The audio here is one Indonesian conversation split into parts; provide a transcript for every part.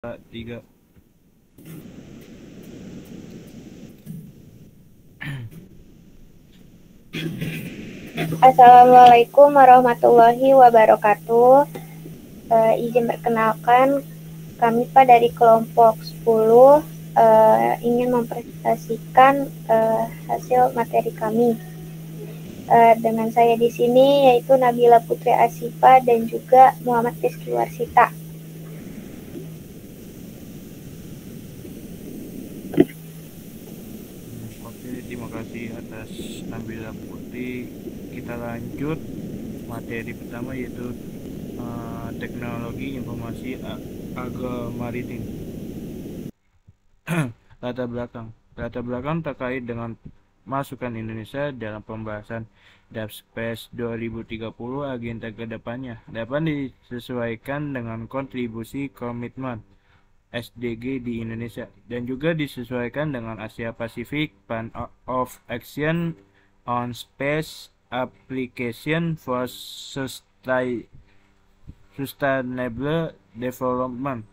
Tiga. Assalamualaikum warahmatullahi wabarakatuh. Izin perkenalkan, kami Pak dari kelompok 10 ingin mempresentasikan hasil materi kami. Dengan saya di sini yaitu Nabila Putri Asifa dan juga Muhammad Rizky Warsita. Oke, terima kasih atas Nabila Putri. Kita lanjut materi pertama yaitu teknologi informasi agromaritim. Latar belakang. Latar belakang terkait dengan masukan Indonesia dalam pembahasan DAPSPES 2030 agenda kedepannya dapat disesuaikan dengan kontribusi komitmen SDG di Indonesia dan juga disesuaikan dengan Asia Pacific Plan of Action on Space Application for Sustainable Development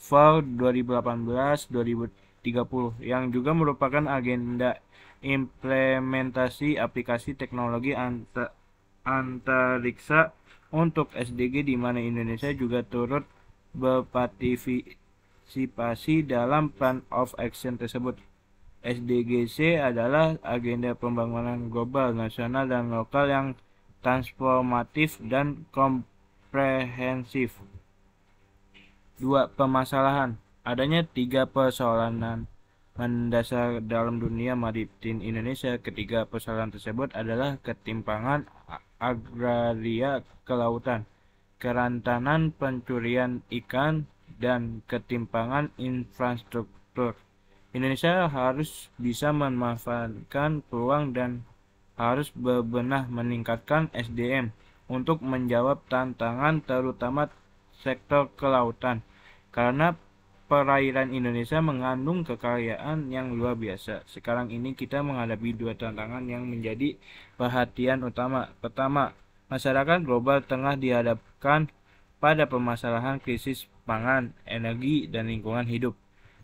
for 2018-2030 yang juga merupakan agenda implementasi aplikasi teknologi antariksa untuk SDG di mana Indonesia juga turut berpartisipasi dalam Plan of Action tersebut. SDGC adalah agenda pembangunan global, nasional, dan lokal yang transformatif dan komprehensif. 2. Permasalahan. Adanya 3 persoalan mendasar dalam dunia maritim Indonesia. Ketiga persoalan tersebut adalah ketimpangan agraria kelautan, kerentanan pencurian ikan, dan ketimpangan infrastruktur. Indonesia harus bisa memanfaatkan peluang dan harus bebenah meningkatkan SDM untuk menjawab tantangan terutama sektor kelautan karena perairan Indonesia mengandung kekayaan yang luar biasa. Sekarang ini kita menghadapi dua tantangan yang menjadi perhatian utama. Pertama, masyarakat global tengah dihadapkan pada permasalahan krisis pangan, energi, dan lingkungan hidup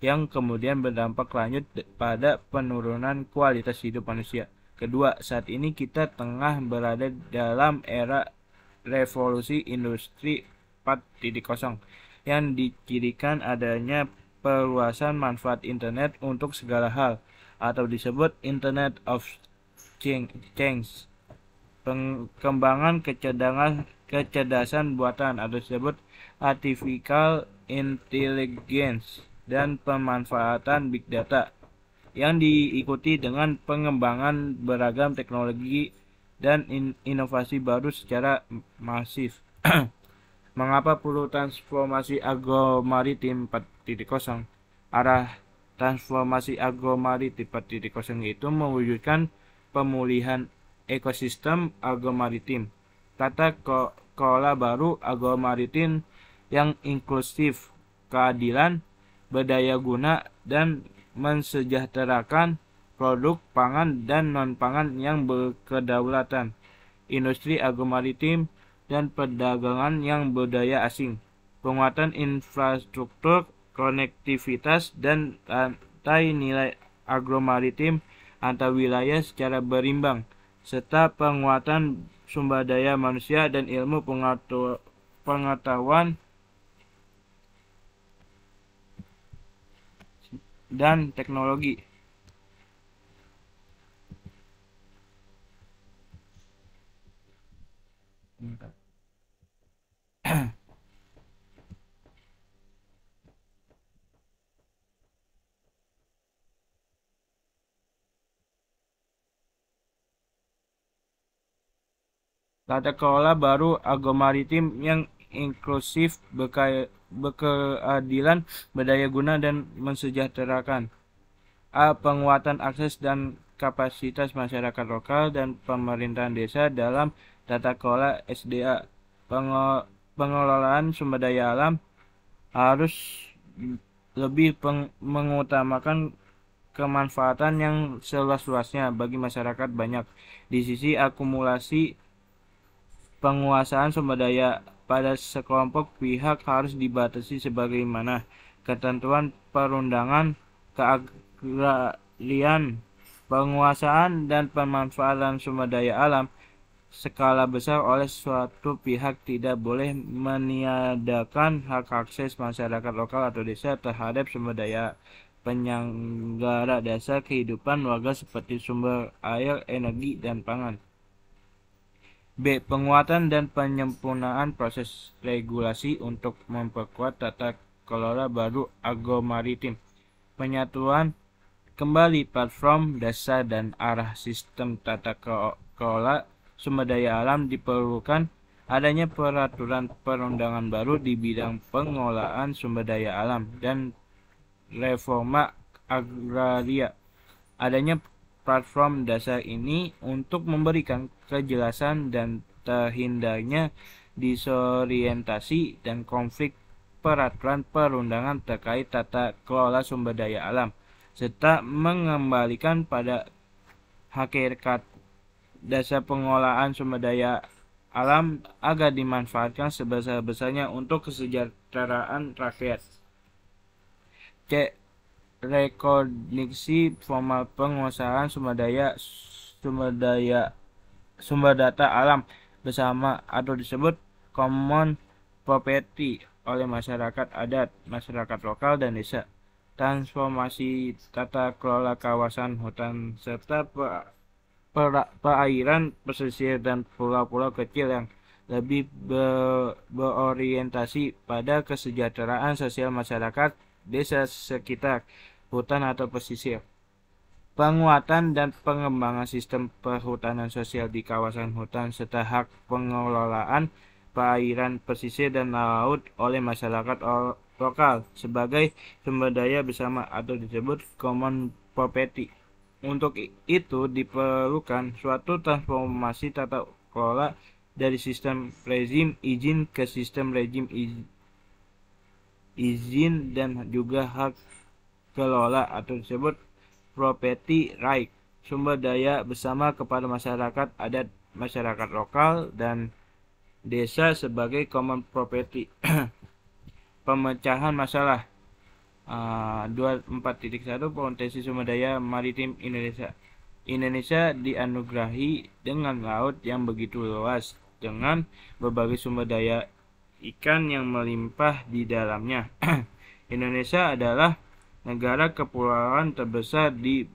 yang kemudian berdampak lanjut pada penurunan kualitas hidup manusia. Kedua, saat ini kita tengah berada dalam era revolusi industri 4.0 yang dicirikan adanya perluasan manfaat internet untuk segala hal atau disebut Internet of Things. Pengembangan kecerdasan buatan atau disebut artificial intelligence dan pemanfaatan big data yang diikuti dengan pengembangan beragam teknologi dan inovasi baru secara masif. Mengapa perlu transformasi agromaritim 4.0? Arah transformasi agromaritim 4.0 itu mewujudkan pemulihan ekosistem agromaritim. Tata kelola baru agromaritim yang inklusif, keadilan, berdaya guna, dan mensejahterakan produk pangan dan non-pangan yang berkedaulatan, industri agromaritim, dan perdagangan yang berdaya asing, penguatan infrastruktur, konektivitas, dan rantai nilai agromaritim antar wilayah secara berimbang, serta penguatan sumber daya manusia dan ilmu pengetahuan dan teknologi. Tata kelola baru agromaritim yang inklusif, berkeadilan, berdaya guna, dan mensejahterakan. A. Penguatan akses dan kapasitas masyarakat lokal dan pemerintahan desa dalam tata kelola SDA. Pengelolaan sumber daya alam harus lebih mengutamakan kemanfaatan yang seluas-luasnya bagi masyarakat banyak. Di sisi akumulasi penguasaan sumber daya pada sekelompok pihak harus dibatasi sebagaimana ketentuan perundangan, keagrarian, penguasaan dan pemanfaatan sumber daya alam skala besar oleh suatu pihak tidak boleh meniadakan hak akses masyarakat lokal atau desa terhadap sumber daya penyelenggara dasar kehidupan warga seperti sumber air, energi, dan pangan. B. Penguatan dan penyempurnaan proses regulasi untuk memperkuat tata kelola baru agromaritim. Penyatuan kembali platform dasar dan arah sistem tata kelola sumber daya alam diperlukan adanya peraturan perundangan baru di bidang pengelolaan sumber daya alam dan reforma agraria. Adanya platform dasar ini untuk memberikan kejelasan dan terhindarnya disorientasi dan konflik peraturan perundangan terkait tata kelola sumber daya alam, serta mengembalikan pada hakikat dasar pengelolaan sumber daya alam agar dimanfaatkan sebesar-besarnya untuk kesejahteraan rakyat. C. Rekognisi formal penguasaan sumber data alam bersama atau disebut common property oleh masyarakat adat, masyarakat lokal, dan desa. Transformasi tata kelola kawasan hutan serta perairan pesisir dan pulau-pulau kecil yang lebih berorientasi pada kesejahteraan sosial masyarakat desa sekitar hutan atau pesisir. Penguatan dan pengembangan sistem perhutanan sosial di kawasan hutan serta hak pengelolaan perairan pesisir dan laut oleh masyarakat lokal sebagai sumber daya bersama atau disebut common property. Untuk itu diperlukan suatu transformasi tata kelola dari sistem rezim izin ke sistem rezim izin dan juga hak kelola atau disebut property right, sumber daya bersama kepada masyarakat adat, masyarakat lokal, dan desa sebagai common property. Pemecahan masalah 24.1 Potensi sumber daya maritim Indonesia. Indonesia dianugerahi dengan laut yang begitu luas dengan berbagai sumber daya ikan yang melimpah di dalamnya. Indonesia adalah negara kepulauan terbesar di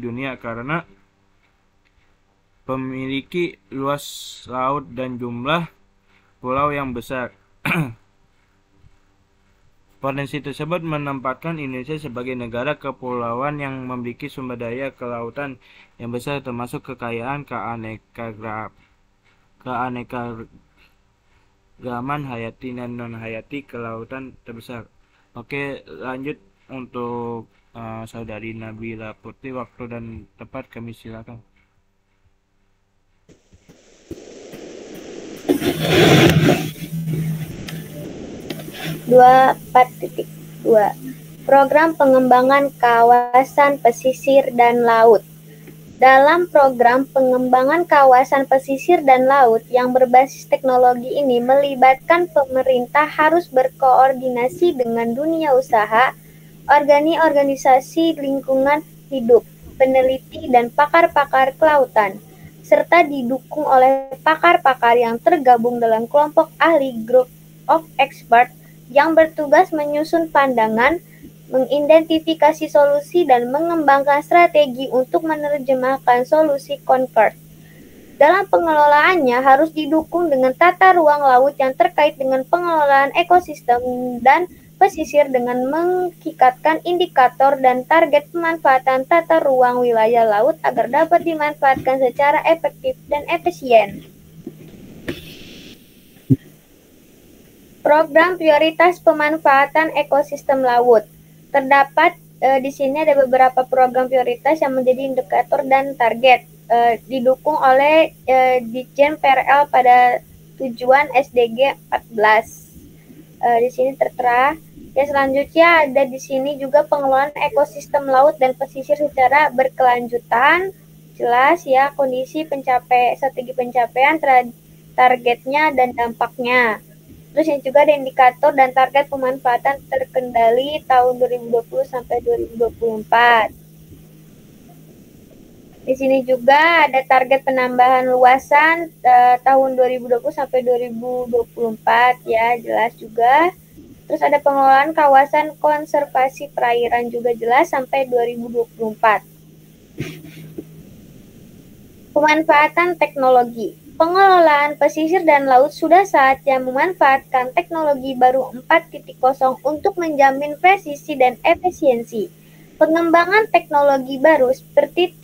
dunia karena memiliki luas laut dan jumlah pulau yang besar. Potensi tersebut menempatkan Indonesia sebagai negara kepulauan yang memiliki sumber daya kelautan yang besar termasuk kekayaan keanekaragaman hayati dan non-hayati kelautan terbesar. Oke, lanjut untuk saudari Nabila Putri, waktu dan tempat kami silakan. Program pengembangan kawasan pesisir dan laut. Dalam program pengembangan kawasan pesisir dan laut yang berbasis teknologi ini melibatkan pemerintah harus berkoordinasi dengan dunia usaha, organisasi lingkungan hidup, peneliti dan pakar-pakar kelautan, serta didukung oleh pakar-pakar yang tergabung dalam kelompok ahli Group of Experts yang bertugas menyusun pandangan, mengidentifikasi solusi dan mengembangkan strategi untuk menerjemahkan solusi Concord. Dalam pengelolaannya harus didukung dengan tata ruang laut yang terkait dengan pengelolaan ekosistem dan pesisir dengan mengikatkan indikator dan target pemanfaatan tata ruang wilayah laut agar dapat dimanfaatkan secara efektif dan efisien. Program prioritas pemanfaatan ekosistem laut. Terdapat di sini ada beberapa program prioritas yang menjadi indikator dan target didukung oleh Ditjen PRL pada tujuan SDG 14. Di sini tertera. Ya, selanjutnya ada di sini juga pengelolaan ekosistem laut dan pesisir secara berkelanjutan. Jelas ya kondisi strategi pencapaian targetnya dan dampaknya. Terus yang juga ada indikator dan target pemanfaatan terkendali tahun 2020 sampai 2024. Di sini juga ada target penambahan luasan tahun 2020 sampai 2024 ya, jelas juga. Terus ada pengelolaan kawasan konservasi perairan juga jelas sampai 2024. Pemanfaatan teknologi. Pengelolaan pesisir dan laut sudah saatnya memanfaatkan teknologi baru 4.0 untuk menjamin presisi dan efisiensi. Pengembangan teknologi baru seperti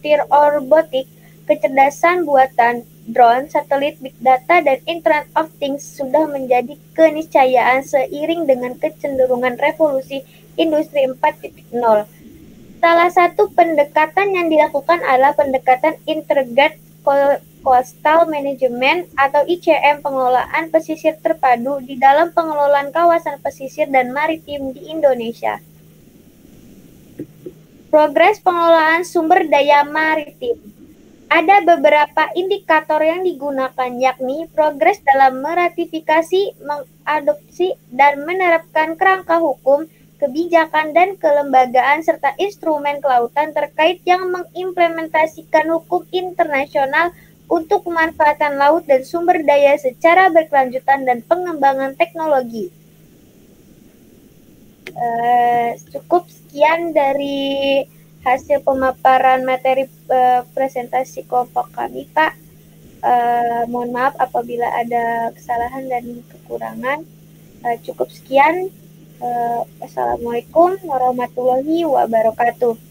tir robotik, kecerdasan buatan, drone, satelit, big data, dan Internet of Things sudah menjadi keniscayaan seiring dengan kecenderungan revolusi industri 4.0. Salah satu pendekatan yang dilakukan adalah pendekatan Integrated Coastal Management atau ICM, pengelolaan pesisir terpadu di dalam pengelolaan kawasan pesisir dan maritim di Indonesia. Progres pengelolaan sumber daya maritim. Ada beberapa indikator yang digunakan, yakni progres dalam meratifikasi, mengadopsi, dan menerapkan kerangka hukum, kebijakan, dan kelembagaan, serta instrumen kelautan terkait yang mengimplementasikan hukum internasional untuk pemanfaatan laut dan sumber daya secara berkelanjutan dan pengembangan teknologi. Cukup sekian dari hasil pemaparan materi presentasi kelompok kami, Pak. Mohon maaf apabila ada kesalahan dan kekurangan. Cukup sekian. Assalamualaikum warahmatullahi wabarakatuh.